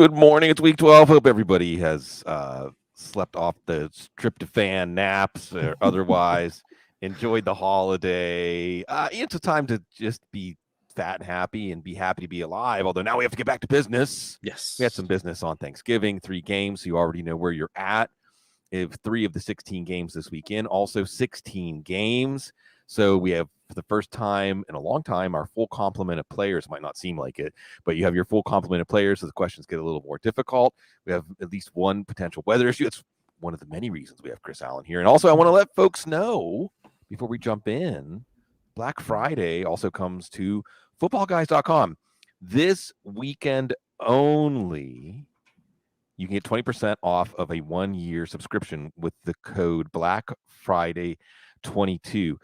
Good morning. It's week 12. Hope everybody has slept off the tryptophan naps or otherwise enjoyed the holiday. It's a time to just be fat and happy and be happy to be alive. Although now we have to get back to business. Yes. We had some business on Thanksgiving, 3 games. So you already know where you're at. If 3 of the 16 games this weekend, also 16 games. So we have, for the first time in a long time, our full complement of players. Might not seem like it, but you have your full complement of players, so the questions get a little more difficult. We have at least one potential weather issue. It's one of the many reasons we have Chris Allen here. And also, I want to let folks know, before we jump in, Black Friday also comes to footballguys.com. This weekend only, you can get 20% off of a 1-year subscription with the code Black Friday 22.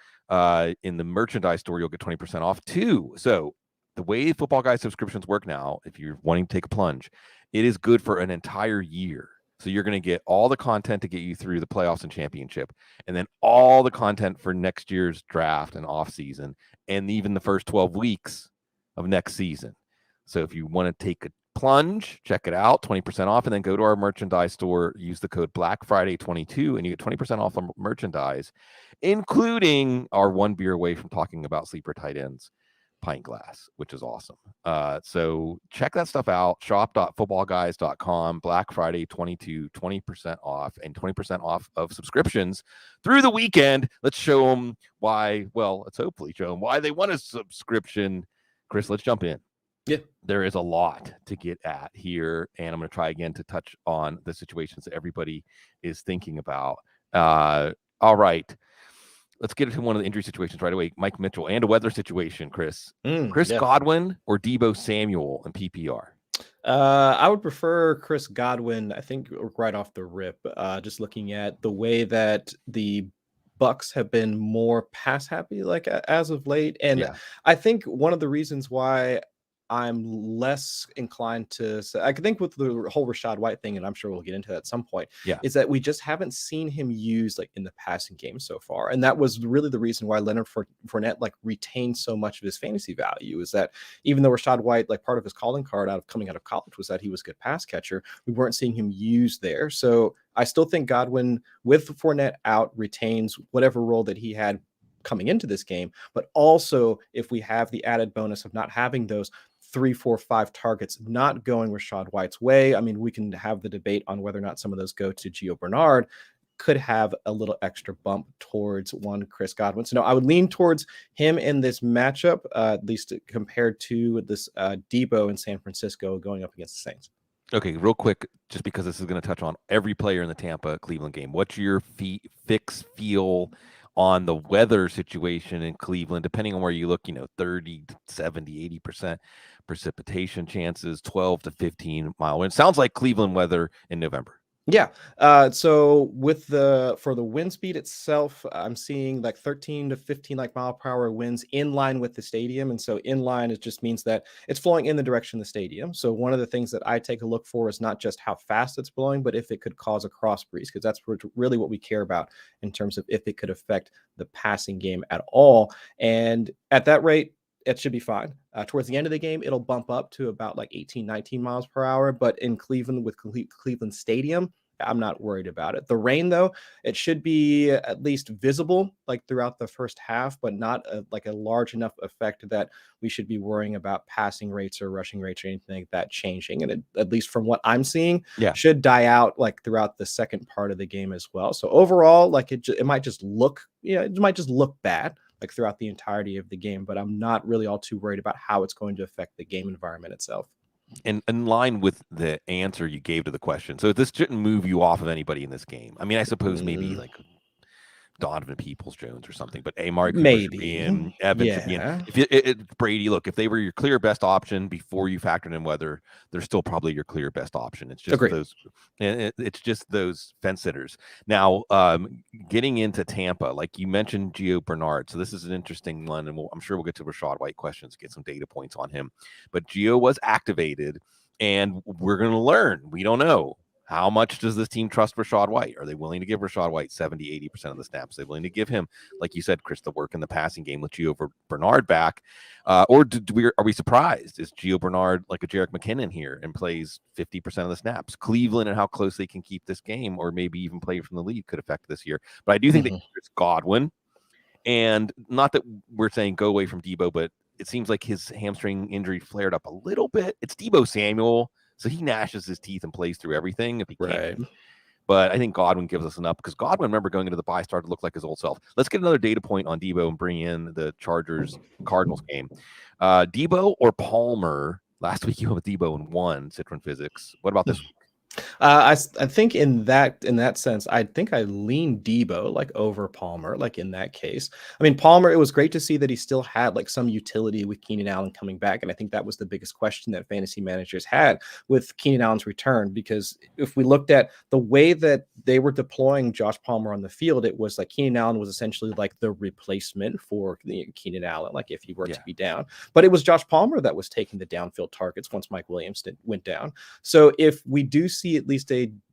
In the merchandise store, you'll get 20% off too. So the way Football Guys subscriptions work now, if you're wanting to take a plunge, it is good for an entire year. So you're going to get all the content to get you through the playoffs and championship, and then all the content for next year's draft and off season, and even the first 12 weeks of next season. So if you want to take a plunge, check it out, 20% off, and then go to our merchandise store, use the code Black Friday 22, and you get 20% off on merchandise, including our 1 beer away from talking about sleeper tight ends pint glass, which is awesome. So check that stuff out. Shop.footballguys.com. Black Friday 22, 20% off, and 20% off of subscriptions through the weekend. Let's show them why. Well, let's hopefully show them why they want a subscription. Chris, let's jump in. Yeah, there is a lot to get at here, and I'm going to try again to touch on the situations that everybody is thinking about. All right, let's get into one of the injury situations right away. Mike Mitchell, and a weather situation, Chris. Chris Godwin or Deebo Samuel in PPR? I would prefer Chris Godwin, I think, right off the rip. Just looking at the way that the Bucs have been more pass happy, like as of late. And I think one of the reasons why I'm less inclined to say, I think with the whole Rachaad White thing, and I'm sure we'll get into that at some point, is that we just haven't seen him used like in the passing game so far. And that was really the reason why Leonard Fournette like retained so much of his fantasy value, is that even though Rachaad White, like part of his calling card coming out of college was that he was a good pass catcher, we weren't seeing him used there. So I still think Godwin, with Fournette out, retains whatever role that he had coming into this game. But also, if we have the added bonus of not having those 3, 4, 5 targets not going Rachaad White's way, I mean, we can have the debate on whether or not some of those go to Gio Bernard, could have a little extra bump towards one Chris Godwin. So no, I would lean towards him in this matchup, at least compared to this Deebo in San Francisco going up against the Saints. Okay, real quick, just because this is going to touch on every player in the Tampa-Cleveland game. What's your feel on the weather situation in Cleveland, depending on where you look, 30, 70, 80% precipitation chances, 12 to 15 mile wind. Sounds like Cleveland weather in November. Yeah. So for the wind speed itself, I'm seeing like 13 to 15 mile per hour winds in line with the stadium. And so in line, it just means that it's flowing in the direction of the stadium. So one of the things that I take a look for is not just how fast it's blowing, but if it could cause a cross breeze, because that's really what we care about in terms of if it could affect the passing game at all. And at that rate, it should be fine. Towards the end of the game, it'll bump up to about like 18, 19 miles per hour. But in Cleveland, with Cleveland Stadium, I'm not worried about it. The rain, though, it should be at least visible like throughout the first half, but not like a large enough effect that we should be worrying about passing rates or rushing rates or anything like that changing. And at least from what I'm seeing, should die out like throughout the second part of the game as well. So overall, like it might just look, it might just look bad like throughout the entirety of the game, but I'm not really all too worried about how it's going to affect the game environment itself. And in line with the answer you gave to the question, so this shouldn't move you off of anybody in this game. I mean, I suppose maybe like Donovan Peoples-Jones or something, but Amari Cooper should be in, Evans should be in. If Brady, look, if they were your clear best option before you factored in weather, they're still probably your clear best option. It's just it's just those fence sitters. Now, getting into Tampa, like you mentioned, Gio Bernard. So this is an interesting one, and I'm sure we'll get to Rachaad White questions, get some data points on him. But Gio was activated, and we're going to learn. We don't know How much does this team trust Rachaad White? Are they willing to give Rachaad White 70, 80% of the snaps? Are they willing to give him, like you said, Chris, the work in the passing game with Gio Bernard back? Or are we surprised? Is Gio Bernard like a Jerick McKinnon here and plays 50% of the snaps? Cleveland and how close they can keep this game, or maybe even play from the lead, could affect this year. But I do think that it's Godwin. And not that we're saying go away from Debo, but it seems like his hamstring injury flared up a little bit. It's Debo Samuel. So he gnashes his teeth and plays through everything if he can. But I think Godwin gives us enough because Godwin, remember, going into the bye, started to look like his old self. Let's get another data point on Debo and bring in the Chargers-Cardinals game. Debo or Palmer? Last week you went with Debo and won Citron Physics. What about this week? I think in that sense, I think I lean Debo like over Palmer, like in that case. I mean, Palmer, it was great to see that he still had like some utility with Keenan Allen coming back. And I think that was the biggest question that fantasy managers had with Keenan Allen's return, because if we looked at the way that they were deploying Josh Palmer on the field, it was like Keenan Allen was essentially like the replacement for Keenan Allen, like if he were to be down. But it was Josh Palmer that was taking the downfield targets once Mike Williams went down. So if we do see at least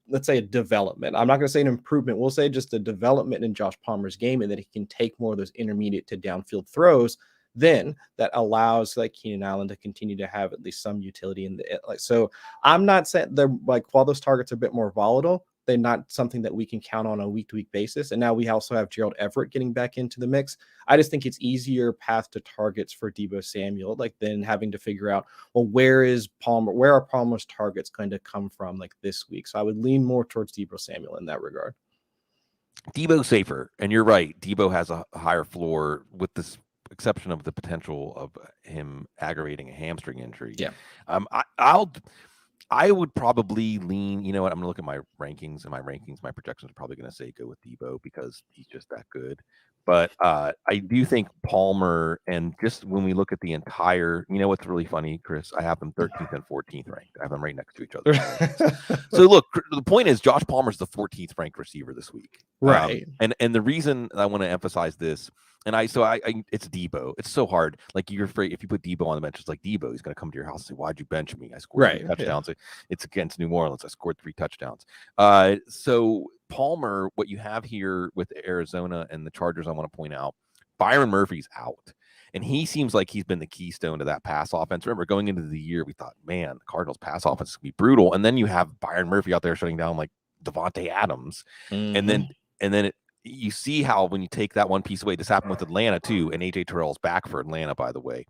let's say a development, I'm not going to say an improvement, we'll say just a development in Josh Palmer's game, and that he can take more of those intermediate to downfield throws, then that allows like Keenan Allen to continue to have at least some utility in the like. So I'm not saying they're like, while those targets are a bit more volatile, they're not something that we can count on a week-to-week basis. And now we also have Gerald Everett getting back into the mix. I just think it's easier path to targets for Debo Samuel, like than having to figure out, well, where are Palmer's targets going to come from like this week? So I would lean more towards Debo Samuel in that regard. Debo's safer, and you're right. Debo has a higher floor, with this exception of the potential of him aggravating a hamstring injury. Yeah. I would probably lean, you know what, I'm going to look at my rankings, and my projections are probably going to say go with Debo because he's just that good. But I do think Palmer, and just when we look at the entire, you know what's really funny, Chris? I have them 13th and 14th ranked. I have them right next to each other. So look, the point is Josh Palmer's the 14th ranked receiver this week. Right. And the reason I want to emphasize this, and it's Debo. It's so hard. Like, you're afraid if you put Debo on the bench, it's like Debo. He's going to come to your house and say, "Why'd you bench me? I scored 3 touchdowns." Yeah. It's against New Orleans. I scored 3 touchdowns. So Palmer, what you have here with Arizona and the Chargers, I want to point out, Byron Murphy's out. And he seems like he's been the keystone to that pass offense. Remember, going into the year, we thought, man, the Cardinals pass offense is going to be brutal. And then you have Byron Murphy out there shutting down like Devontae Adams. And then you see how when you take that one piece away, this happened with Atlanta too, and AJ Terrell's back for Atlanta, by the way.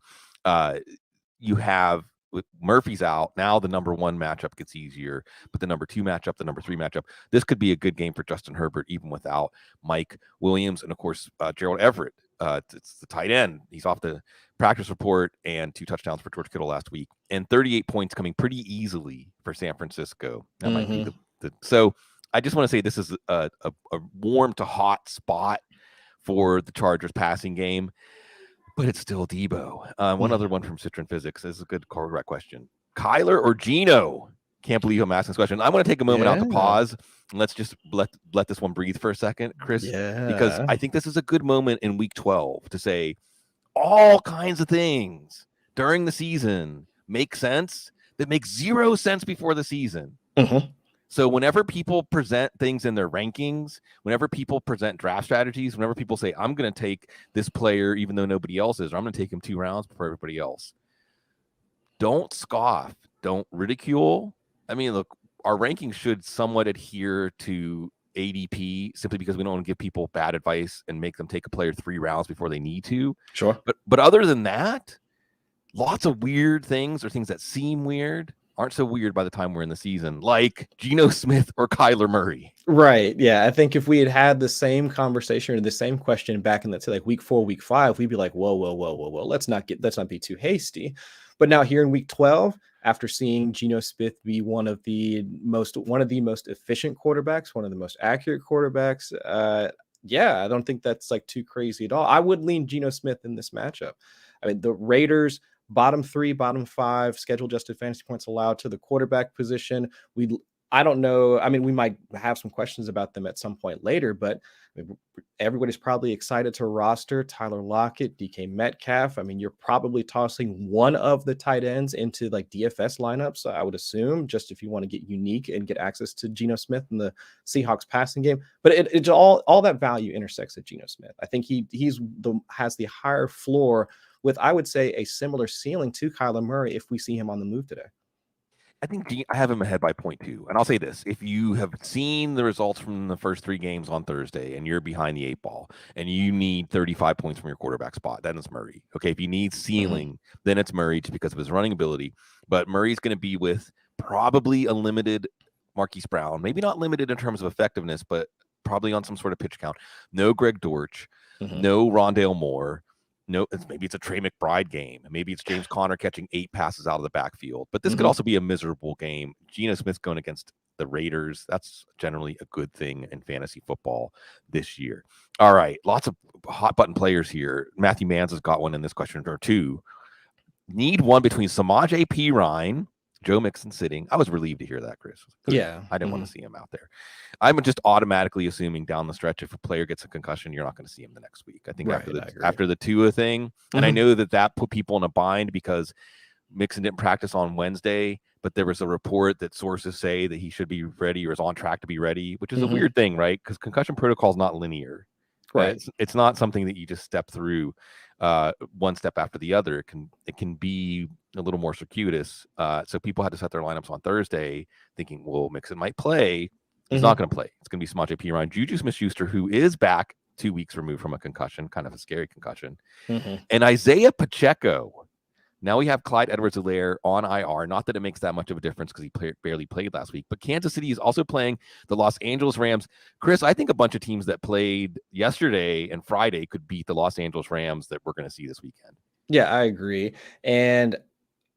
You have, with Murphy's out, now the number 1 matchup gets easier, but the number 2 matchup, the number 3 matchup, this could be a good game for Justin Herbert, even without Mike Williams. And of course, Gerald Everett, it's the tight end. He's off the practice report, and 2 touchdowns for George Kittle last week, and 38 points coming pretty easily for San Francisco. That might be so I just want to say this is a warm to hot spot for the Chargers passing game, but it's still Debo. One other one from Citron Physics. This is a good correct question. Kyler or Geno? Can't believe I'm asking this question. I want to take a moment out to pause, and let's just let this one breathe for a second, Chris, because I think this is a good moment in week 12 to say all kinds of things during the season make sense that make 0 sense before the season. So whenever people present things in their rankings, whenever people present draft strategies, whenever people say, I'm going to take this player even though nobody else is, or I'm going to take him 2 rounds before everybody else, don't scoff, don't ridicule. I mean, look, our rankings should somewhat adhere to ADP simply because we don't want to give people bad advice and make them take a player 3 rounds before they need to. Sure. But other than that, lots of weird things, or things that seem weird, aren't so weird by the time we're in the season, like Geno Smith or Kyler Murray. Right. Yeah. I think if we had the same conversation or the same question back in, let's say, like week 4, week 5, we'd be like, whoa. Let's not be too hasty. But now here in week 12, after seeing Geno Smith be one of the most efficient quarterbacks, one of the most accurate quarterbacks, I don't think that's like too crazy at all. I would lean Geno Smith in this matchup. I mean, the Raiders, bottom 3, bottom 5 schedule adjusted fantasy points allowed to the quarterback position. I don't know. I mean, we might have some questions about them at some point later, but I mean, everybody's probably excited to roster Tyler Lockett, DK Metcalf. I mean, you're probably tossing one of the tight ends into like DFS lineups, I would assume, just if you want to get unique and get access to Geno Smith in the Seahawks passing game. But it's all that value intersects at Geno Smith. I think has the higher floor with, I would say, a similar ceiling to Kyler Murray if we see him on the move today. I think I have him ahead by 0.2. And I'll say this. If you have seen the results from the first 3 games on Thursday and you're behind the 8 ball and you need 35 points from your quarterback spot, then it's Murray. Okay. If you need ceiling, then it's Murray just because of his running ability. But Murray's going to be with probably a limited Marquise Brown. Maybe not limited in terms of effectiveness, but probably on some sort of pitch count. No Greg Dortch, no Rondale Moore. No, maybe it's a Trey McBride game. Maybe it's James Conner catching 8 passes out of the backfield. But this could also be a miserable game. Geno Smith going against the Raiders. That's generally a good thing in fantasy football this year. All right. Lots of hot button players here. Matthew Mans has got one in this question or two. Need one between Samaje Perine, Joe Mixon sitting. I was relieved to hear that, Chris. Yeah. I didn't want to see him out there. I'm just automatically assuming down the stretch, if a player gets a concussion, you're not going to see him the next week. I think after the Tua thing, and I know that put people in a bind because Mixon didn't practice on Wednesday, but there was a report that sources say that he should be ready or is on track to be ready, which is a weird thing, right? Because concussion protocol is not linear. Right. It's not something that you just step through one step after the other. It can be a little more circuitous. So people had to set their lineups on Thursday thinking, well, Mixon might play. He's not going to play. It's going to be Samaje Perine, Juju Smith-Schuster, who is back 2 weeks removed from a concussion, kind of a scary concussion, and Isaiah Pacheco. Now we have Clyde Edwards-Helaire on IR. Not that it makes that much of a difference because he barely played last week. But Kansas City is also playing the Los Angeles Rams. Chris, I think a bunch of teams that played yesterday and Friday could beat the Los Angeles Rams that we're going to see this weekend. Yeah, I agree. And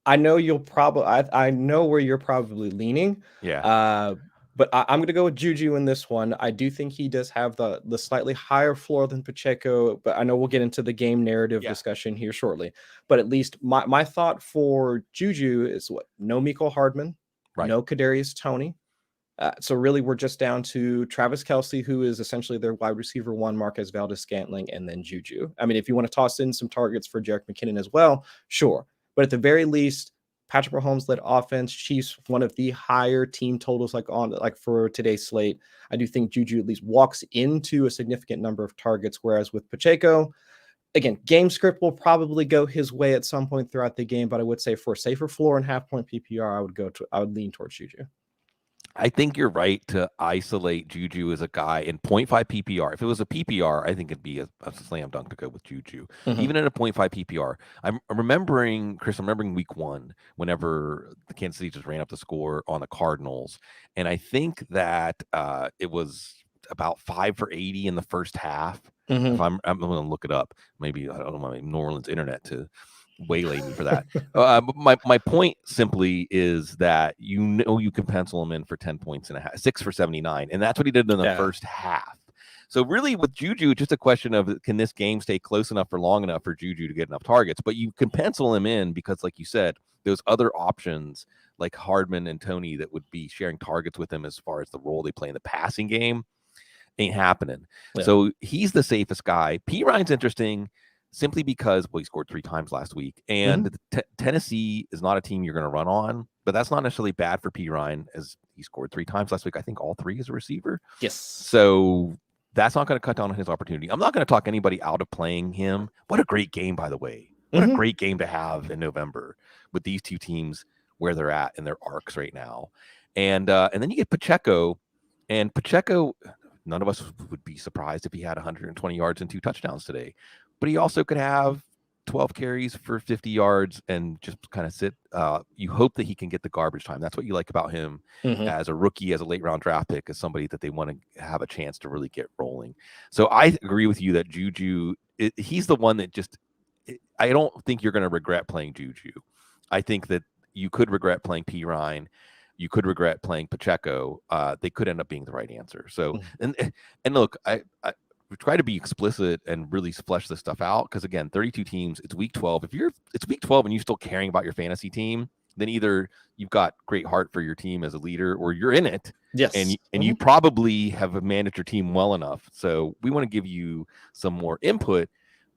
I know I know where you're probably leaning. Yeah. But I'm going to go with Juju in this one. I do think he does have the slightly higher floor than Pacheco, but I know we'll get into the game narrative discussion here shortly. But at least my thought for Juju is no Mecole Hardman, no Kadarius Toney. So really we're just down to Travis Kelce, who is essentially their wide receiver 1, Marquez Valdes-Scantling, and then Juju. I mean, if you want to toss in some targets for Jerick McKinnon as well, sure. But at the very least, Patrick Mahomes led offense, Chiefs, one of the higher team totals for today's slate. I do think Juju at least walks into a significant number of targets, whereas with Pacheco, again, game script will probably go his way at some point throughout the game, but I would say for a safer floor and half-point PPR, I would lean towards Juju. I think you're right to isolate Juju as a guy in 0.5 PPR. If it was a PPR, I think it'd be a slam dunk to go with Juju. Even in a 0.5 PPR. I'm remembering week 1, whenever the Kansas City just ran up the score on the Cardinals. And I think that it was about 5 for 80 in the first half. If I'm going to look it up. Maybe, I don't know, my New Orleans internet to waylay me for that. My point simply is that you can pencil him in for 10 points and a half, 6 for 79, and that's what he did in the first half. So really with Juju, it's just a question of, can this game stay close enough for long enough for Juju to get enough targets? But you can pencil him in because, like you said, those other options like Hardman and Toney that would be sharing targets with him as far as the role they play in the passing game ain't happening. So he's the safest guy. Perine's interesting simply because, he scored 3 times last week. And Tennessee is not a team you're going to run on, but that's not necessarily bad for Perine, as he scored 3 times last week. I think all 3 as a receiver. Yes. So that's not going to cut down on his opportunity. I'm not going to talk anybody out of playing him. What a great game, by the way. What a great game to have in November with these two teams where they're at in their arcs right now. And then you get Pacheco. And Pacheco, none of us would be surprised if he had 120 yards and 2 touchdowns today. But he also could have 12 carries for 50 yards and just kind of sit. You hope that he can get the garbage time. That's what you like about him as a rookie, as a late round draft pick, as somebody that they want to have a chance to really get rolling. So I agree with you that Juju, he's the one that I don't think you're going to regret playing Juju. I think that you could regret playing Perine. You could regret playing Pacheco. They could end up being the right answer. So, and look, I we try to be explicit and really flesh this stuff out because, again, 32 teams, it's week 12. It's week 12 and you're still caring about your fantasy team, then either you've got great heart for your team as a leader, or you're in it. Yes. And you probably have managed your team well enough. So we want to give you some more input,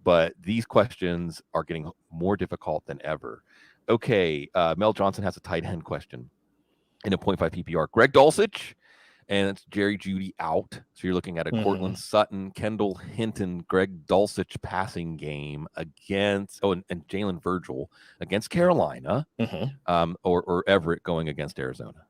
but these questions are getting more difficult than ever. Okay, Mel Johnson has a tight end question in a 0.5 PPR. Greg Dulcich, and it's Jerry Jeudy out. So you're looking at a Cortland Sutton, Kendall Hinton, Greg Dulcich passing game against, and Jalen Virgil against Carolina, or Everett going against Arizona.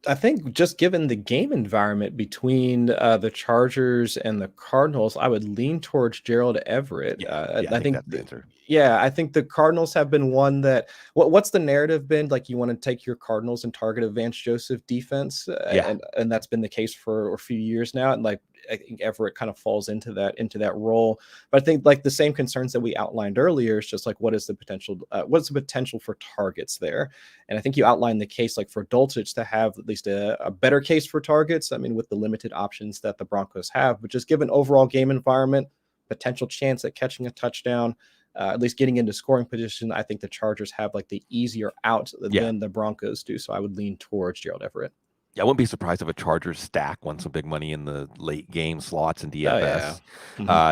I think just given the game environment between the Chargers and the Cardinals, I would lean towards Gerald Everett. I think that's the answer. Yeah, I think the Cardinals have been one that. What's the narrative been? Like, you want to take your Cardinals and target a Vance Joseph defense, and that's been the case for a few years now. And like, I think Everett kind of falls into that role. But I think like the same concerns that we outlined earlier is just like, what is the potential? What's the potential for targets there? And I think you outlined the case like for Dulcich to have at least a better case for targets. I mean, with the limited options that the Broncos have, but just given overall game environment, potential chance at catching a touchdown, at least getting into scoring position, I think the Chargers have like the easier out than the Broncos do. So I would lean towards Gerald Everett. Yeah, I wouldn't be surprised if a Chargers stack won some big money in the late game slots in DFS.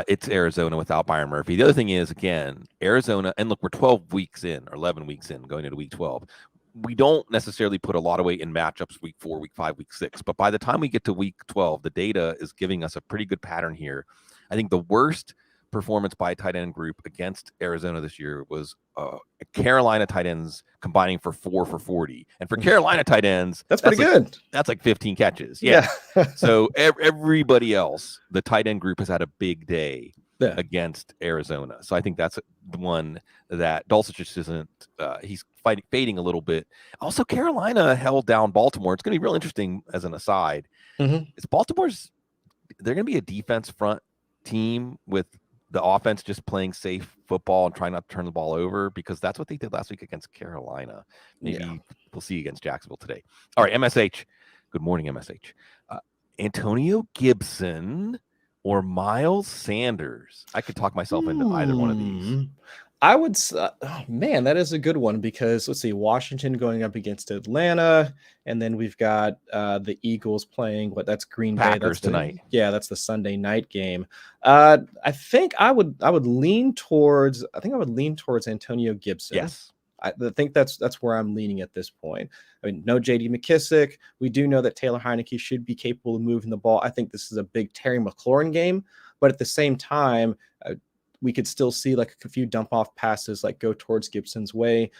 It's Arizona without Byron Murphy. The other thing is, again, Arizona, and look, we're 12 weeks in or 11 weeks in going into week 12. We don't necessarily put a lot of weight in matchups week 4, week 5, week 6. But by the time we get to week 12, the data is giving us a pretty good pattern here. I think the worst performance by a tight end group against Arizona this year was Carolina tight ends combining for 4 for 40. And for Carolina tight ends, that's pretty good. That's like 15 catches. Yeah. So everybody else, the tight end group has had a big day against Arizona. So I think that's the one that Dulcich just isn't. He's fading a little bit. Also, Carolina held down Baltimore. It's going to be real interesting as an aside. It's Baltimore's. They're going to be a defense front team with the offense just playing safe football and trying not to turn the ball over, because that's what they did last week against Carolina. Maybe we'll see against Jacksonville today. All right, MSH. Good morning, MSH. Antonio Gibson or Miles Sanders? I could talk myself into either one of these. I would, man, that is a good one, because let's see, Washington going up against Atlanta, and then we've got the Eagles playing that's Green Packers Bay. That's tonight. That's the Sunday night game. I think I would lean towards Antonio Gibson. Yes. I think that's where I'm leaning at this point. I mean, no JD McKissick. We do know that Taylor Heineke should be capable of moving the ball. I think this is a big Terry McLaurin game, but at the same time, we could still see like a few dump off passes like go towards Gibson's way.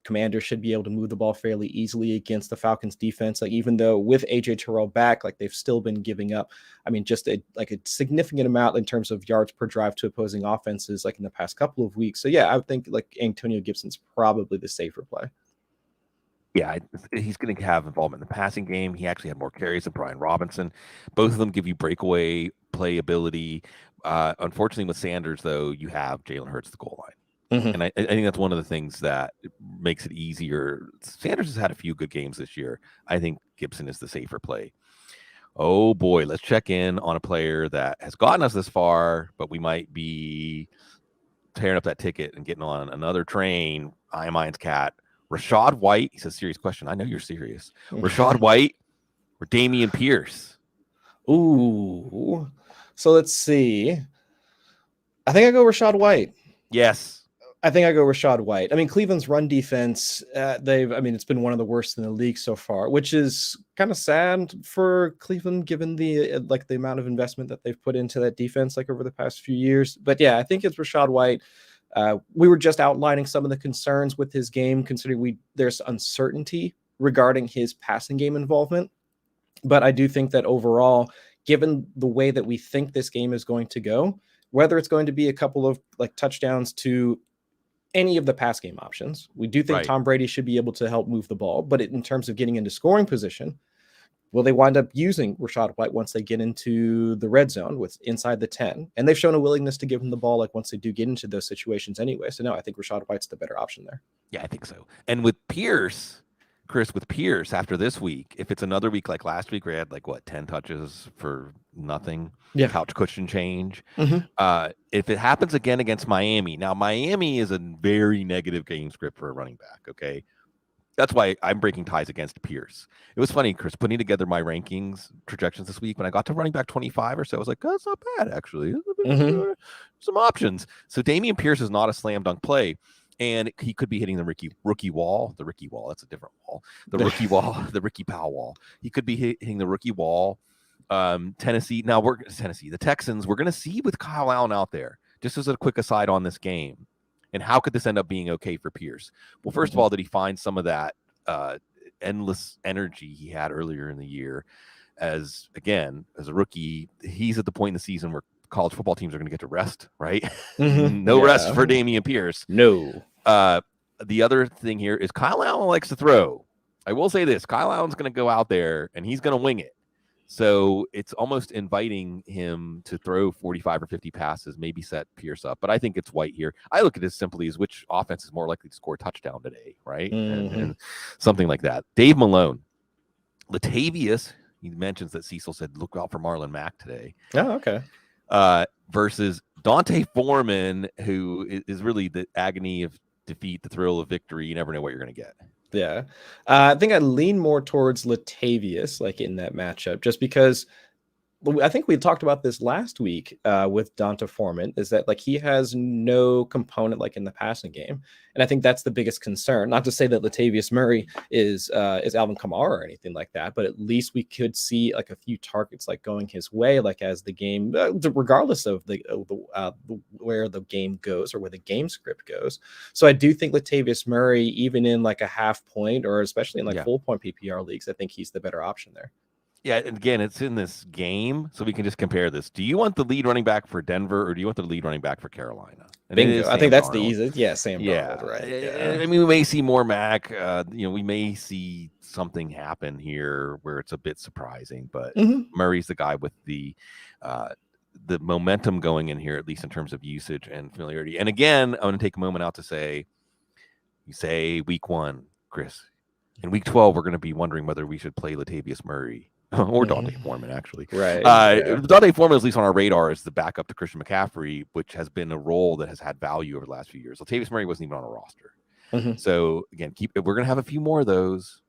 Commanders should be able to move the ball fairly easily against the Falcons defense. Like, even though with AJ Terrell back, like they've still been giving up, I mean, just a significant amount in terms of yards per drive to opposing offenses, like in the past couple of weeks. So yeah, I would think like Antonio Gibson's probably the safer play. Yeah, he's going to have involvement in the passing game. He actually had more carries than Brian Robinson. Both of them give you breakaway play ability. Unfortunately, with Sanders, though, you have Jalen Hurts, the goal line. And I think that's one of the things that makes it easier. Sanders has had a few good games this year. I think Gibson is the safer play. Oh, boy, let's check in on a player that has gotten us this far, but we might be tearing up that ticket and getting on another train. Iron's cat. Rashad White. He says, serious question. I know you're serious. Rashad White or Damian Pierce? Ooh. So let's see. I think I go Rashad White. Yes. I think I go Rashad White. I mean, Cleveland's run defense, it's been one of the worst in the league so far, which is kind of sad for Cleveland, given the amount of investment that they've put into that defense, like over the past few years. But yeah, I think it's Rashad White. We were just outlining some of the concerns with his game, considering there's uncertainty regarding his passing game involvement. But I do think that overall, given the way that we think this game is going to go, whether it's going to be a couple of like touchdowns to any of the pass game options, we do think Tom Brady should be able to help move the ball. But in terms of getting into scoring position, will they wind up using Rashad White once they get into the red zone with inside the 10? And they've shown a willingness to give him the ball like once they do get into those situations anyway. So no, I think Rashad White's the better option there. Yeah, I think so. And with Pierce, Chris, after this week, if it's another week like last week where he had 10 touches for nothing. Yeah. Couch cushion change. Mm-hmm. If it happens again against Miami, now Miami is a very negative game script for a running back. Okay. That's why I'm breaking ties against Pierce. It was funny, Chris, putting together my rankings projections this week. When I got to running back 25 or so, I was like, oh, that's not bad, actually. Mm-hmm. Some options. So Dameon Pierce is not a slam dunk play. And he could be hitting the rookie wall. The Ricky wall. That's a different wall. The rookie wall. The Ricky Powell wall. He could be hitting the rookie wall. Tennessee. Now, the Texans. We're going to see with Kyle Allen out there. Just as a quick aside on this game. And how could this end up being okay for Pierce? Well, first of all, did he find some of that endless energy he had earlier in the year? As a rookie, he's at the point in the season where college football teams are going to get to rest, right? Mm-hmm. No rest for Dameon Pierce. No. The other thing here is Kyle Allen likes to throw. I will say this. Kyle Allen's going to go out there and he's going to wing it. So it's almost inviting him to throw 45 or 50 passes, maybe set Pierce up. But I think it's White here. I look at this simply as which offense is more likely to score a touchdown today, right? Mm-hmm. And something like that. Dave Malone. Latavius, he mentions that Cecil said, look out for Marlon Mack today. Oh, okay. Versus Dante Foreman, who is really the agony of defeat, the thrill of victory. You never know what you're going to get. Yeah. I think I lean more towards Latavius, like in that matchup, just because I think we talked about this last week with Dante Foreman, is that like he has no component like in the passing game. And I think that's the biggest concern. Not to say that Latavius Murray is Alvin Kamara or anything like that, but at least we could see like a few targets like going his way, like as the game, regardless of where the game goes or where the game script goes. So I do think Latavius Murray, even in like a half point or especially in like full point PPR leagues, I think he's the better option there. Yeah, and again, it's in this game, so we can just compare this. Do you want the lead running back for Denver, or do you want the lead running back for Carolina? And bingo. I think that's the easiest. Yeah, Sam Darnold, right? Yeah. I mean, we may see more Mac. We may see something happen here where it's a bit surprising, but Murray's the guy with the momentum going in here, at least in terms of usage and familiarity. And again, I want to take a moment out to say, you say week 1, Chris. In week 12, we're going to be wondering whether we should play Latavius Murray. Or Dante Foreman, actually. Right. Dante Foreman, at least on our radar, is the backup to Christian McCaffrey, which has been a role that has had value over the last few years. Latavius Murray wasn't even on a roster. So, again, we're going to have a few more of those.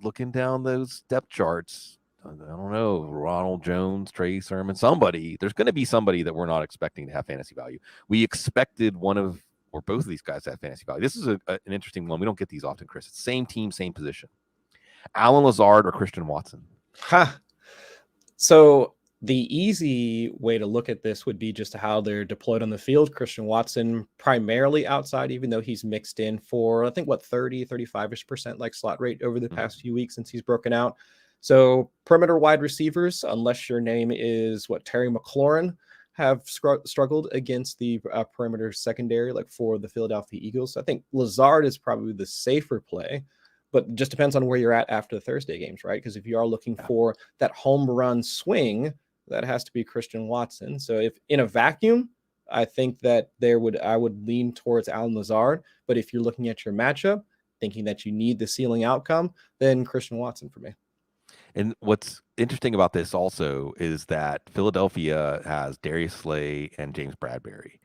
Looking down those depth charts, I don't know, Ronald Jones, Trey Sermon, somebody. There's going to be somebody that we're not expecting to have fantasy value. We expected one of or both of these guys to have fantasy value. This is an interesting one. We don't get these often, Chris. It's same team, same position. Alan Lazard or Christian Watson? So the easy way to look at this would be just how they're deployed on the field. Christian Watson primarily outside, even though he's mixed in for, I think, 35% like slot rate over the past few weeks since he's broken out. So perimeter wide receivers, unless your name is Terry McLaurin, have struggled against the perimeter secondary, like for the Philadelphia Eagles. I think Lazard is probably the safer play, but it just depends on where you're at after the Thursday games, right? Because if you are looking for that home run swing, that has to be Christian Watson. So if in a vacuum, I think that I would lean towards Alan Lazard. But if you're looking at your matchup, thinking that you need the ceiling outcome, then Christian Watson for me. And what's interesting about this also is that Philadelphia has Darius Slay and James Bradbury.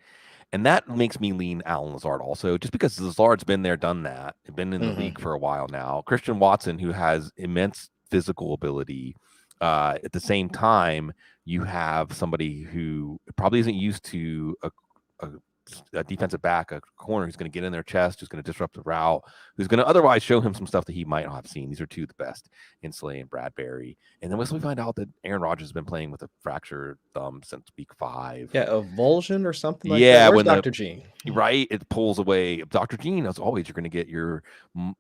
And that makes me lean Alan Lazard also, just because Lazard's been there, done that, been in the league for a while now. Christian Watson, who has immense physical ability, at the same time, you have somebody who probably isn't used to a defensive back, a corner who's going to get in their chest, who's going to disrupt the route, who's going to otherwise show him some stuff that he might not have seen. These are two of the best in Slay and Bradbury. And then once we find out that Aaron Rodgers has been playing with a fractured thumb since week 5. Yeah, avulsion or something like that. Where's Dr. Gene? Right, it pulls away. Dr. Gene, as always, you're going to get your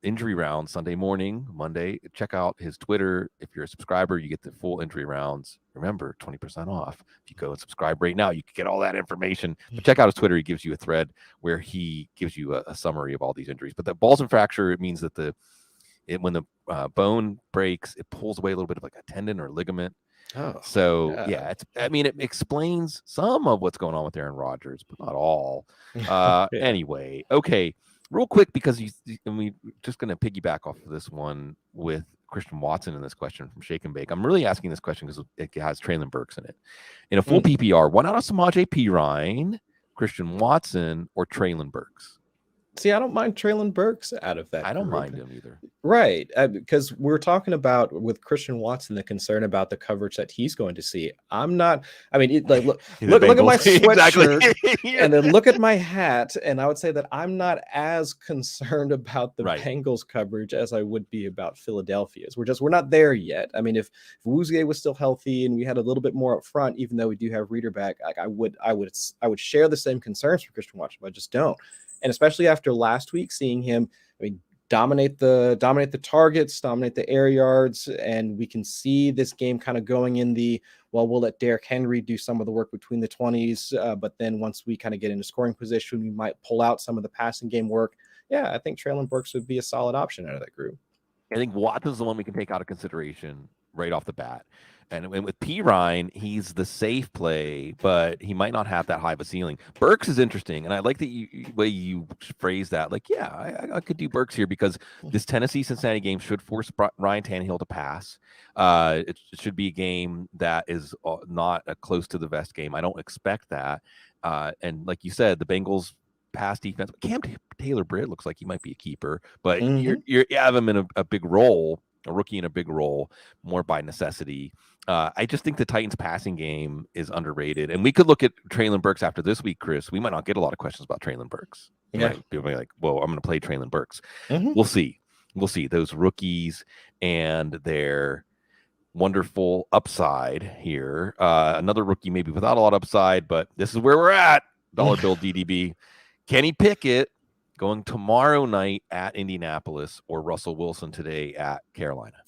injury rounds Sunday morning, Monday. Check out his Twitter. If you're a subscriber, you get the full injury rounds. Remember, 20% off. If you go and subscribe right now, you can get all that information. But check out his Twitter. He gives you a thread where he gives you a summary of all these injuries. But the Balzan fracture, it means that when the bone breaks, it pulls away a little bit of like a tendon or ligament. It explains some of what's going on with Aaron Rodgers, but not all. Anyway, okay, real quick, because we're just going to piggyback off of this one with Christian Watson in this question from Shake and Bake. I'm really asking this question because it has Traylon Burks in it. In a full PPR, one out of Samaje Perine, Christian Watson, or Traylon Burks? See, I don't mind Traylon Burks out of that. I don't mind him either. Right. Because we're talking about with Christian Watson, the concern about the coverage that he's going to see. I'm not, I mean, look at my sweatshirt and then look at my hat. And I would say that I'm not as concerned about the Bengals coverage as I would be about Philadelphia's. We're not there yet. I mean, if Woozier was still healthy and we had a little bit more up front, even though we do have Reader back, like I would share the same concerns for Christian Watson, but I just don't. And especially after last week, seeing him, I mean, dominate the targets, dominate the air yards, and we can see this game kind of going in the, well, we'll let Derrick Henry do some of the work between the 20s, but then once we kind of get into scoring position, we might pull out some of the passing game work. Yeah, I think Traylon Burks would be a solid option out of that group. I think Watson's the one we can take out of consideration right off the bat. And with Perine, he's the safe play, but he might not have that high of a ceiling. Burks is interesting, and I like the way you phrase that. Like, yeah, I could do Burks here because this Tennessee-Cincinnati game should force Ryan Tannehill to pass. It should be a game that is not a close to the vest game. I don't expect that. And like you said, the Bengals pass defense. Cam Taylor-Britt looks like he might be a keeper, but you have him in a big role. A rookie in a big role, more by necessity. I just think the Titans passing game is underrated. And we could look at Traylon Burks after this week, Chris. We might not get a lot of questions about Traylon Burks. Yeah. Right? People be like, well, I'm going to play Traylon Burks. We'll see. Those rookies and their wonderful upside here. Another rookie maybe without a lot of upside, but this is where we're at. Dollar bill DDB. Kenny Pickett going tomorrow night at Indianapolis, or Russell Wilson today at Carolina?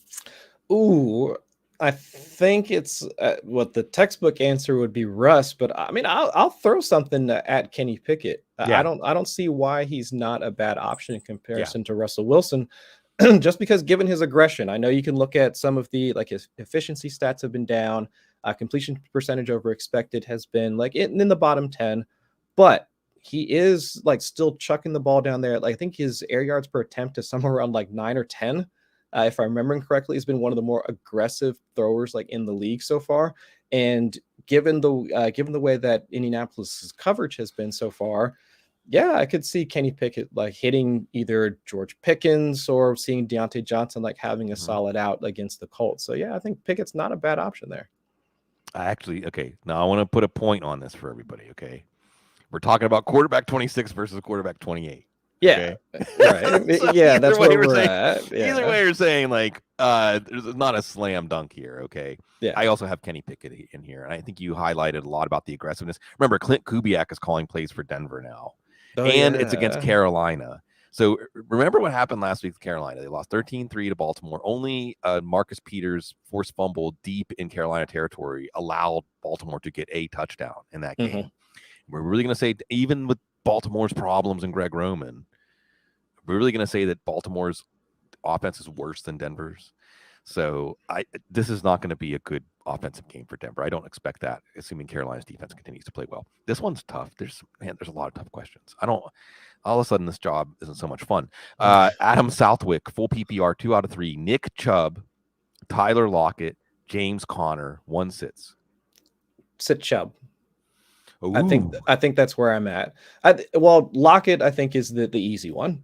Ooh, I think it's what the textbook answer would be Russ, but I mean, I'll throw something at Kenny Pickett. I don't see why he's not a bad option in comparison to Russell Wilson, just because given his aggression. I know you can look at some of the, like, his efficiency stats have been down, completion percentage over expected has been like in the bottom 10, but he is like still chucking the ball down there. Like, I think his air yards per attempt is somewhere around like 9 or 10. If I'm remembering correctly, he's been one of the more aggressive throwers like in the league so far. And given the way that Indianapolis's coverage has been so far, yeah, I could see Kenny Pickett like hitting either George Pickens or seeing Deontay Johnson like having a solid out against the Colts. So yeah, I think Pickett's not a bad option there. Now I want to put a point on this for everybody. Okay. We're talking about quarterback 26 versus quarterback 28. Yeah. Okay? Right. So yeah, that's where we're saying, at. Yeah. Either way, you're saying like there's not a slam dunk here. Okay. Yeah. I also have Kenny Pickett in here, and I think you highlighted a lot about the aggressiveness. Remember, Clint Kubiak is calling plays for Denver now, it's against Carolina. So remember what happened last week with Carolina? They lost 13-3 to Baltimore. Only Marcus Peters forced fumble deep in Carolina territory allowed Baltimore to get a touchdown in that game. We're really going to say, even with Baltimore's problems and Greg Roman, we're really going to say that Baltimore's offense is worse than Denver's. So this is not going to be a good offensive game for Denver. I don't expect that, assuming Carolina's defense continues to play well. This one's tough. There's a lot of tough questions. All of a sudden, this job isn't so much fun. Adam Southwick, full PPR, 2 out of 3. Nick Chubb, Tyler Lockett, James Conner, 1 sits. Sit Chubb. Ooh. I think that's where I'm at. Lockett, I think, is the easy one.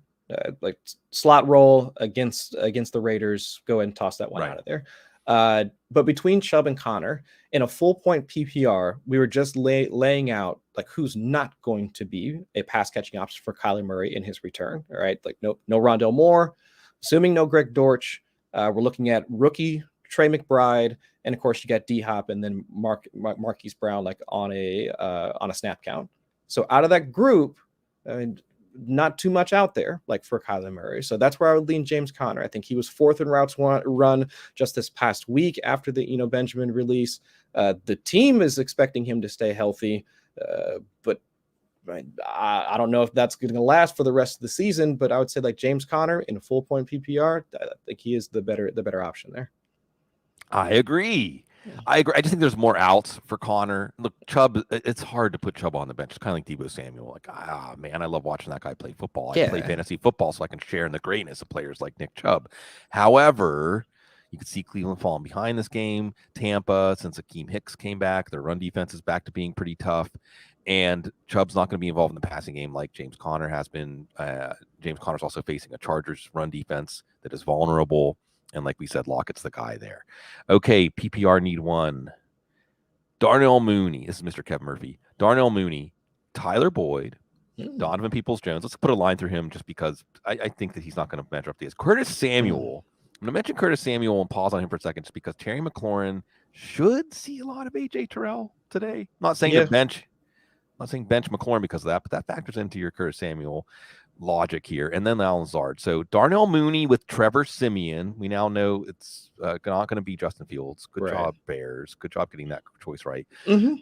Like slot roll against the Raiders, go ahead and toss that one out of there. But between Chubb and Connor in a full point PPR, we were just laying out like who's not going to be a pass catching option for Kyler Murray in his return. All right, like no Rondell Moore, assuming no Greg Dortch. We're looking at rookie Trey McBride, and of course you got D-Hop and then Marquise Brown like on a snap count. So out of that group, I mean, not too much out there like for Kyler Murray. So that's where I would lean James Conner. I think he was 4th in routes run just this past week after the Benjamin release. The team is expecting him to stay healthy, but I don't know if that's going to last for the rest of the season. But I would say like James Conner in a full point PPR, I think he is the better option there. I agree. I just think there's more outs for Connor. Look, Chubb, it's hard to put Chubb on the bench. It's kind of like Deebo Samuel. Like, man, I love watching that guy play football. I play fantasy football so I can share in the greatness of players like Nick Chubb. However, You could see Cleveland falling behind this game. Tampa, since Akeem Hicks came back, their run defense is back to being pretty tough. And Chubb's not going to be involved in the passing game like James Conner has been. James Conner's also facing a Chargers run defense that is vulnerable. And like we said, Lockett's the guy there. Okay, PPR need one. Darnell Mooney. This is Mr. Kevin Murphy. Darnell Mooney, Tyler Boyd, Donovan Peoples-Jones. Let's put a line through him just because I think that he's not going to measure up to this. Curtis Samuel. I'm going to mention Curtis Samuel and pause on him for a second just because Terry McLaurin should see a lot of A.J. Terrell today. I'm not saying to bench. I'm not saying bench McLaurin because of that, but that factors into your Curtis Samuel logic here. And then Lazard. So Darnell Mooney with Trevor Siemian. We now know it's not going to be Justin Fields. Good job, Bears. Good job getting that choice right.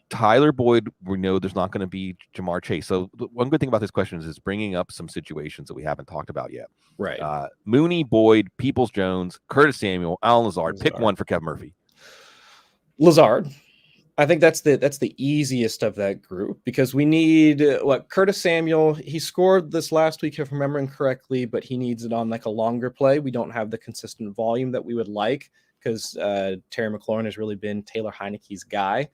Tyler Boyd, we know there's not going to be Jamar Chase. So one good thing about this question is it's bringing up some situations that we haven't talked about yet. Right. Mooney, Boyd, Peoples-Jones, Curtis Samuel, Alan Lazard. Pick one for Kevin Murphy. Lazard. I think that's the easiest of that group because we need Curtis Samuel. He scored this last week, if I'm remembering correctly, but he needs it on like a longer play. We don't have the consistent volume that we would like because Terry McLaurin has really been Taylor Heineke's guy.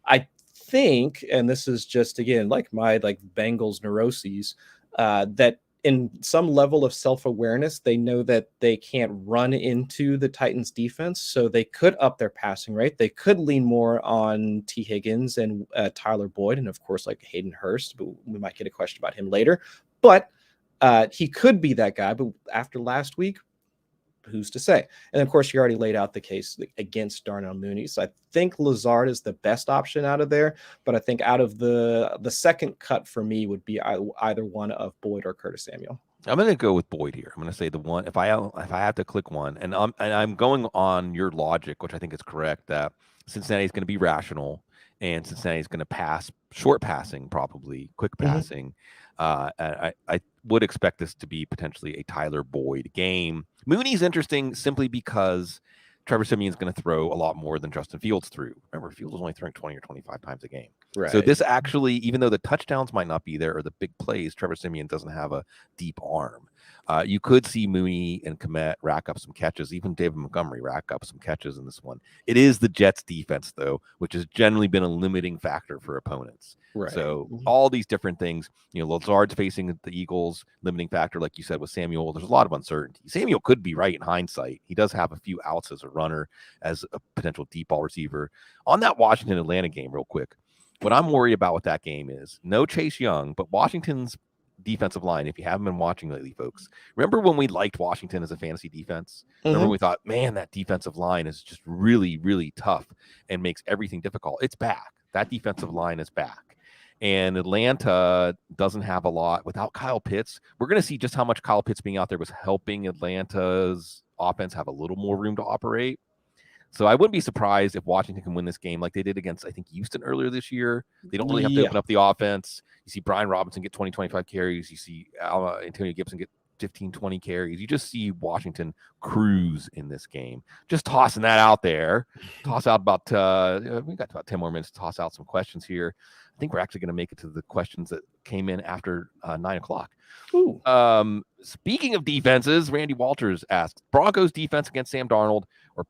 I think, and this is just again like my Bengals neuroses, that in some level of self-awareness, they know that they can't run into the Titans defense. So they could up their passing rate. They could lean more on T. Higgins and Tyler Boyd. And of course, like Hayden Hurst, but we might get a question about him later, but he could be that guy. But after last week, who's to say? And of course, you already laid out the case against Darnell Mooney. So I think Lazard is the best option out of there. But I think out of the second cut for me would be either one of Boyd or Curtis Samuel. I'm going to go with Boyd here. I'm going to say the one. If I have to click one, and I'm going on your logic, which I think is correct, that Cincinnati is going to be rational, and Cincinnati is going to pass short passing, probably quick passing. I would expect this to be potentially a Tyler Boyd game. Mooney's interesting simply because Trevor Siemian's going to throw a lot more than Justin Fields threw. Remember, Fields was only throwing 20 or 25 times a game. Right. So this actually, even though the touchdowns might not be there or the big plays, Trevor Siemian doesn't have a deep arm. You could see Mooney and Kmet rack up some catches. Even David Montgomery rack up some catches in this one. It is the Jets defense, though, which has generally been a limiting factor for opponents. Right. So all these different things, Lazard's facing the Eagles, limiting factor, like you said, with Samuel. There's a lot of uncertainty. Samuel could be right in hindsight. He does have a few outs as a runner, as a potential deep ball receiver. On that Washington-Atlanta game, real quick, what I'm worried about with that game is no Chase Young, but Washington's defensive line, if you haven't been watching lately, folks, remember when we liked Washington as a fantasy defense? Remember when we thought, man, that defensive line is just really, really tough and makes everything difficult. It's back. That defensive line is back. And Atlanta doesn't have a lot without Kyle Pitts. We're going to see just how much Kyle Pitts being out there was helping Atlanta's offense have a little more room to operate. So I wouldn't be surprised if Washington can win this game like they did against, I think, Houston earlier this year. They don't really have to open up the offense. You see Brian Robinson get 20, 25 carries. You see Antonio Gibson get 15, 20 carries. You just see Washington cruise in this game. Just tossing that out there. Toss out about, we got about 10 more minutes to toss out some questions here. I think we're actually going to make it to the questions that came in after 9 o'clock. Speaking of defenses, Randy Walters asked, Broncos defense against Sam Darnold or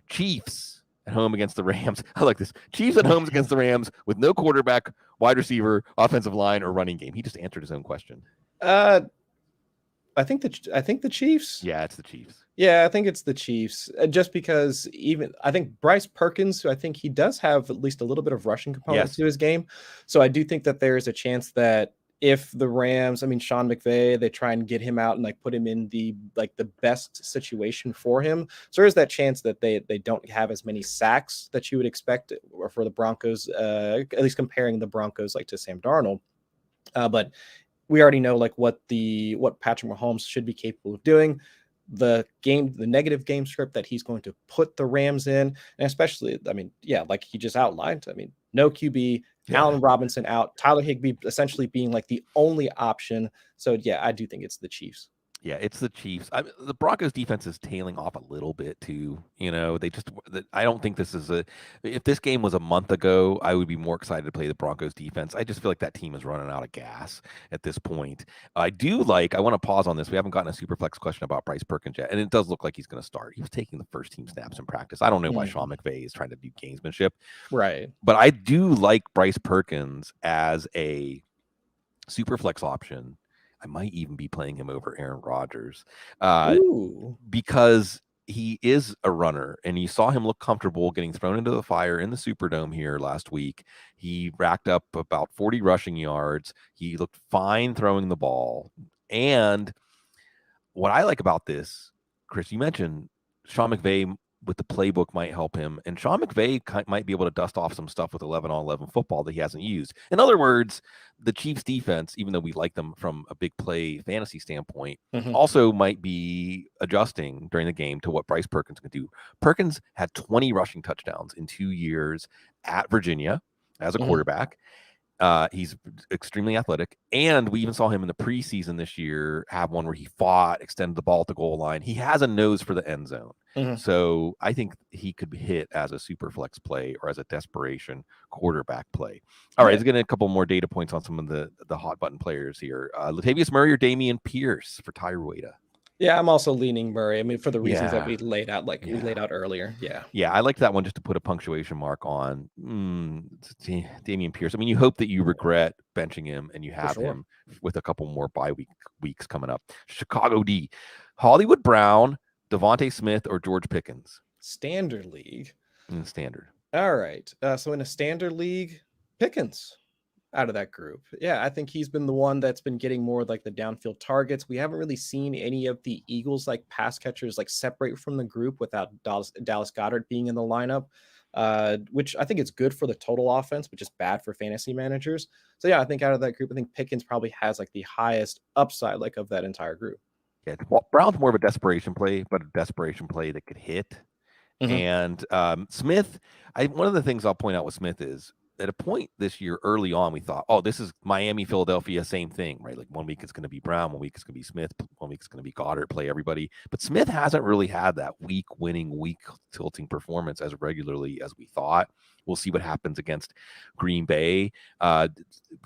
Chiefs at home against the Rams? I like this. Chiefs at home against the Rams with no quarterback, wide receiver, offensive line, or running game. He just answered his own question. I think the Chiefs. Yeah, it's the Chiefs. Yeah, I think it's the Chiefs. Just because I think Bryce Perkins, who I think he does have at least a little bit of rushing component to his game. So I do think that there is a chance that if the Rams, Sean McVay, they try and get him out and put him in the best situation for him. So there's that chance that they don't have as many sacks that you would expect or for the Broncos, at least comparing the Broncos to Sam Darnold. But we already know what Patrick Mahomes should be capable of doing. The negative game script that he's going to put the Rams in, and especially, like he just outlined, no QB, Allen Robinson out, Tyler Higbee essentially being the only option. So yeah, I do think it's the Chiefs. Yeah, it's the Chiefs. The Broncos defense is tailing off a little bit too. I don't think this is if this game was a month ago, I would be more excited to play the Broncos defense. I just feel like that team is running out of gas at this point. I want to pause on this. We haven't gotten a super flex question about Bryce Perkins yet, and it does look like he's going to start. He was taking the first team snaps in practice. I don't know why Sean McVay is trying to do gamesmanship. Right. But I do like Bryce Perkins as a super flex option. I might even be playing him over Aaron Rodgers because he is a runner, and you saw him look comfortable getting thrown into the fire in the Superdome here last week. He racked up about 40 rushing yards. He looked fine throwing the ball. And what I like about this, Chris, you mentioned Sean McVay with the playbook might help him. And Sean McVay might be able to dust off some stuff with 11-on-11 football that he hasn't used. In other words, the Chiefs defense, even though we like them from a big play fantasy standpoint, also might be adjusting during the game to what Bryce Perkins can do. Perkins had 20 rushing touchdowns in 2 years at Virginia as a quarterback. He's extremely athletic, and we even saw him in the preseason this year have one where he fought, extended the ball at the goal line. He has a nose for the end zone. So I think he could be hit as a super flex play or as a desperation quarterback play. All right, let's get a couple more data points on some of the hot button players here. Latavius Murray or Damian Pierce for Ty Rueda? Yeah, I'm also leaning Murray. I mean, for the reasons that we laid out, we laid out earlier. Yeah, I like that one just to put a punctuation mark on Damian Pierce. I mean, you hope that you regret benching him and you have him with a couple more bye weeks coming up. Chicago D, Hollywood Brown, Devontae Smith, or George Pickens? Standard league. Standard. All right. So in a standard league, Pickens out of that group. Yeah, I think he's been the one that's been getting more like the downfield targets. We haven't really seen any of the Eagles like pass catchers like separate from the group without Dallas Goedert being in the lineup, which I think is good for the total offense, but just bad for fantasy managers. So yeah, I think out of that group, I think Pickens probably has like the highest upside like of that entire group. Yeah, well, Brown's more of a desperation play, but a desperation play that could hit. And Smith, one of the things I'll point out with Smith is at a point this year early on, we thought, oh, this is Miami, Philadelphia, same thing, right? Like 1 week it's going to be Brown, 1 week it's going to be Smith, 1 week it's going to be Goddard, play everybody. But Smith hasn't really had that week tilting performance as regularly as we thought. We'll see what happens against Green Bay. We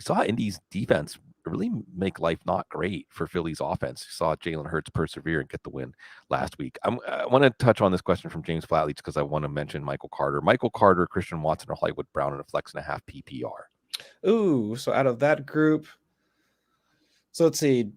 saw Indy's defense really make life not great for Philly's offense. You saw Jalen Hurts persevere and get the win last week. I want to touch on this question from James Flatleach because I want to mention Michael Carter, Christian Watson, or Hollywood Brown in a flex and a half PPR. Ooh, so out of that group, so let's see,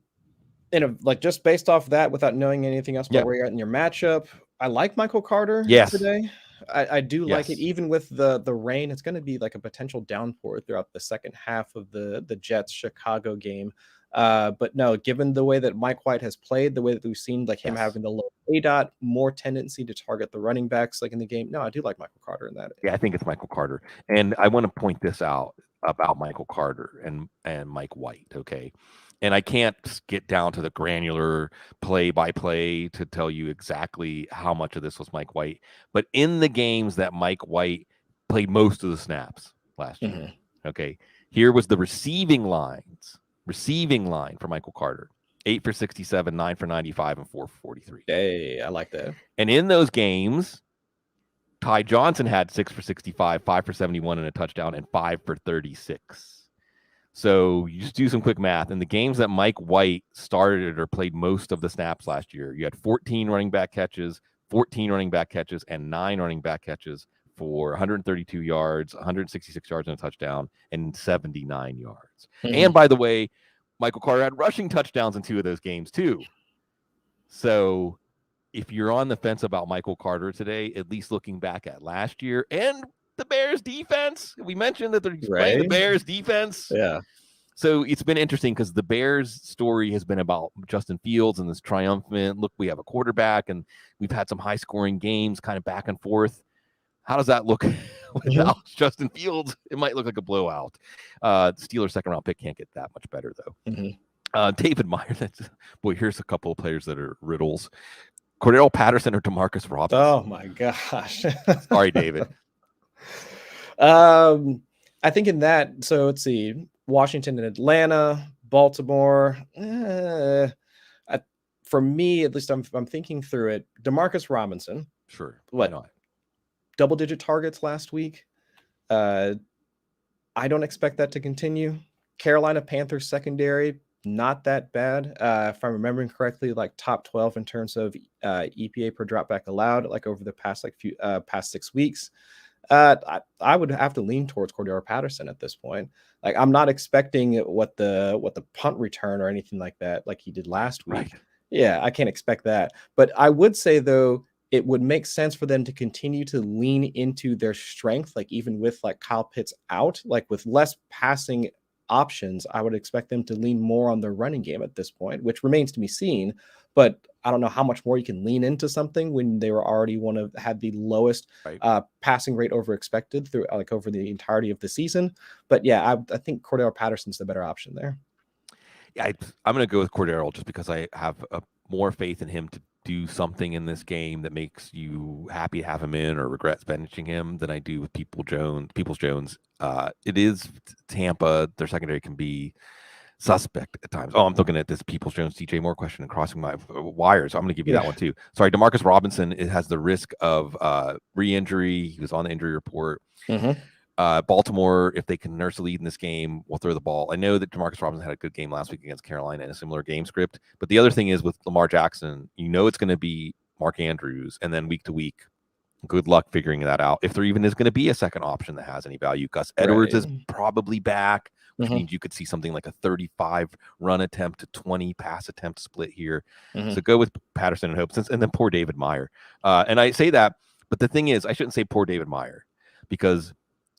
just based off that, without knowing anything else about where you're at in your matchup, I like Michael Carter today. I do like it, even with the rain. It's going to be like a potential downpour throughout the second half of the Jets Chicago game. But no, given the way that Mike White has played, the way that we've seen like him having the low ADOT, more tendency to target the running backs like in the game. No, I do like Michael Carter in that. Yeah, I think it's Michael Carter. And I want to point this out about Michael Carter and Mike White, okay? And I can't get down to the granular play-by-play to tell you exactly how much of this was Mike White. But in the games that Mike White played most of the snaps last year, okay, here was the receiving line for Michael Carter. 8 for 67, 9 for 95, and 4 for 43. Hey, I like that. And in those games, Ty Johnson had 6 for 65, 5 for 71, and a touchdown, and 5 for 36. So you just do some quick math. In the games that Mike White started or played most of the snaps last year, you had 14 running back catches, and 9 running back catches for 132 yards, 166 yards and a touchdown, and 79 yards. And by the way, Michael Carter had rushing touchdowns in 2 of those games too. So if you're on the fence about Michael Carter today, at least looking back at last year and the Bears defense, we mentioned that they're playing the Bears defense. Yeah. So it's been interesting because the Bears story has been about Justin Fields and this triumphant, look, we have a quarterback and we've had some high scoring games kind of back and forth. How does that look without Justin Fields? It might look like a blowout. Steelers second round pick can't get that much better though. David Meyer, here's a couple of players that are riddles. Cordell Patterson or DeMarcus Robinson? Oh my gosh. Sorry, David. I think in that, so let's see, Washington and Atlanta, Baltimore. for me, at least I'm thinking through it. Demarcus Robinson, Sure. Why what, not? double-digit targets last week? I don't expect that to continue. Carolina Panthers secondary, not that bad. If I'm remembering correctly, like top 12 in terms of EPA per dropback allowed, like over the past past 6 weeks. I would have to lean towards Cordero Patterson at this point. Like, I'm not expecting what the punt return or anything like that, like he did last week. Right. Yeah, I can't expect that. But I would say, though, it would make sense for them to continue to lean into their strength, like even with like Kyle Pitts out, like with less passing options, I would expect them to lean more on their running game at this point, which remains to be seen. But I don't know how much more you can lean into something when they were already had the lowest Right. passing rate over expected through like over the entirety of the season. But yeah, I think Cordero Patterson's the better option there. Yeah, I'm going to go with Cordero just because I have more faith in him to do something in this game that makes you happy to have him in or regrets benching him than I do with Peoples Jones. It is Tampa. Their secondary can be suspect at times. Oh, I'm looking at this Peoples Jones, DJ Moore question and crossing my wires. I'm going to give you that one too. Sorry, Demarcus Robinson. It has the risk of re-injury. He was on the injury report. Mm-hmm. Baltimore, if they can nurse a lead in this game, will throw the ball. I know that Demarcus Robinson had a good game last week against Carolina in a similar game script. But the other thing is with Lamar Jackson, it's going to be Mark Andrews. And then week to week, good luck figuring that out. If there even is going to be a second option that has any value. Gus Edwards is probably back, which means you could see something like a 35 run attempt to 20 pass attempt split here. So go with Patterson and Hope. And then poor David Meyer. And I say that, but the thing is, I shouldn't say poor David Meyer because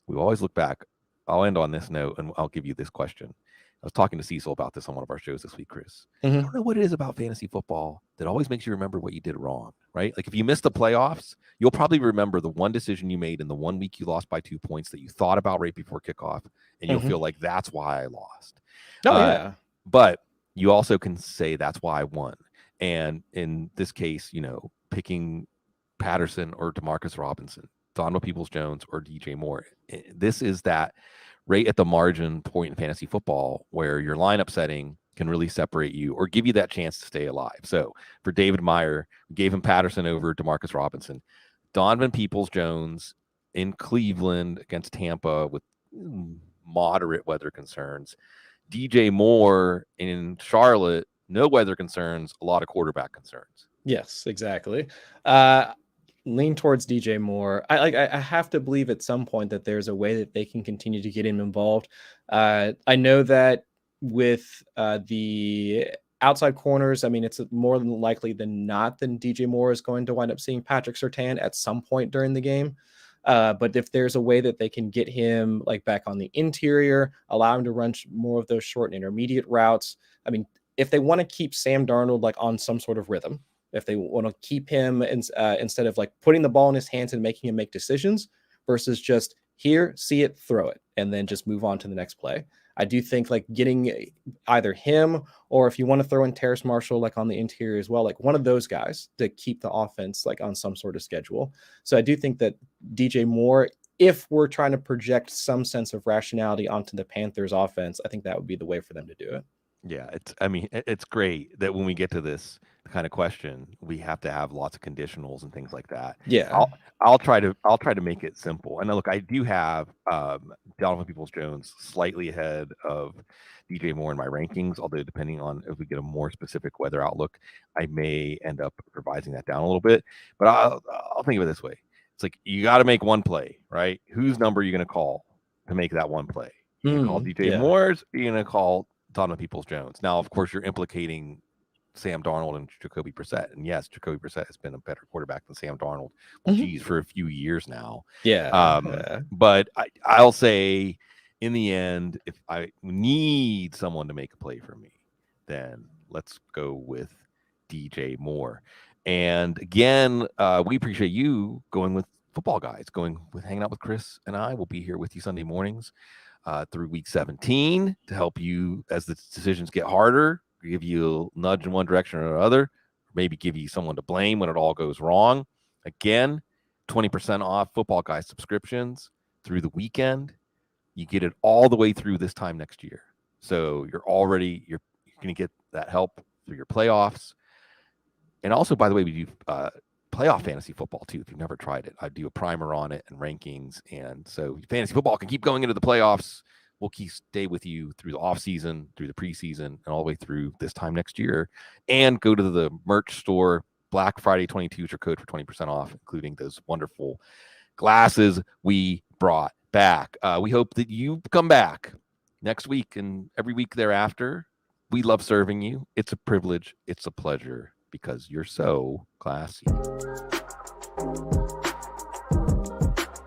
we always look back. I'll end on this note, and I'll give you this question. I was talking to Cecil about this on one of our shows this week, Chris. I don't know what it is about fantasy football that always makes you remember what you did wrong, right? Like if you miss the playoffs, you'll probably remember the one decision you made in the 1 week you lost by 2 points that you thought about right before kickoff, and you'll feel like that's why I lost. Yeah. But you also can say that's why I won. And in this case, picking Patterson or Demarcus Robinson, Donovan Peoples-Jones or DJ Moore. This is that right at the margin point in fantasy football where your lineup setting can really separate you or give you that chance to stay alive. So for David Meyer, we gave him Patterson over Demarcus Robinson. Donovan Peoples-Jones in Cleveland against Tampa with moderate weather concerns. DJ Moore in Charlotte, no weather concerns, a lot of quarterback concerns. Yes, exactly. Lean towards DJ Moore. I have to believe at some point that there's a way that they can continue to get him involved. I know that with the outside corners, I mean, it's more than likely than not than DJ Moore is going to wind up seeing Patrick Surtain at some point during the game. But if there's a way that they can get him like back on the interior, allow him to run more of those short and intermediate routes. I mean, if they want to keep Sam Darnold like on some sort of rhythm, if they want to keep him instead of like putting the ball in his hands and making him make decisions versus just here, see it, throw it, and then just move on to the next play. I do think like getting either him or if you want to throw in Terrace Marshall, like on the interior as well, like one of those guys to keep the offense like on some sort of schedule. So I do think that DJ Moore, if we're trying to project some sense of rationality onto the Panthers offense, I think that would be the way for them to do it. Yeah, it's great that when we get to this kind of question, we have to have lots of conditionals and things like that. Yeah. I'll try to make it simple. And look, I do have Donovan Peoples-Jones slightly ahead of DJ Moore in my rankings, although depending on if we get a more specific weather outlook, I may end up revising that down a little bit. But I'll think of it this way. It's like you got to make one play, right? Whose number are you going to call to make that one play? You going to call DJ Moore's, or are you going to call Donovan Peoples-Jones? Now, of course, you're implicating Sam Darnold and Jacoby Brissett. And yes, Jacoby Brissett has been a better quarterback than Sam Darnold, for a few years now. But I'll say in the end, if I need someone to make a play for me, then let's go with DJ Moore. And again, we appreciate you going with Football Guys, hanging out with Chris and I. We'll be here with you Sunday mornings through week 17 to help you as the decisions get harder, give you a nudge in one direction or another, maybe give you someone to blame when it all goes wrong. Again, 20% off Football Guys subscriptions through the weekend. You get it all the way through this time next year. So you're going to get that help through your playoffs. And also, by the way, we do playoff fantasy football too. If you've never tried it, I do a primer on it and rankings. And so fantasy football can keep going into the playoffs. We'll stay with you through the off season, through the preseason, and all the way through this time next year. And go to the merch store. Black Friday 22 is your code for 20% off, including those wonderful glasses we brought back. We hope that you come back next week and every week thereafter. We love serving you. It's a privilege. It's a pleasure because you're so classy.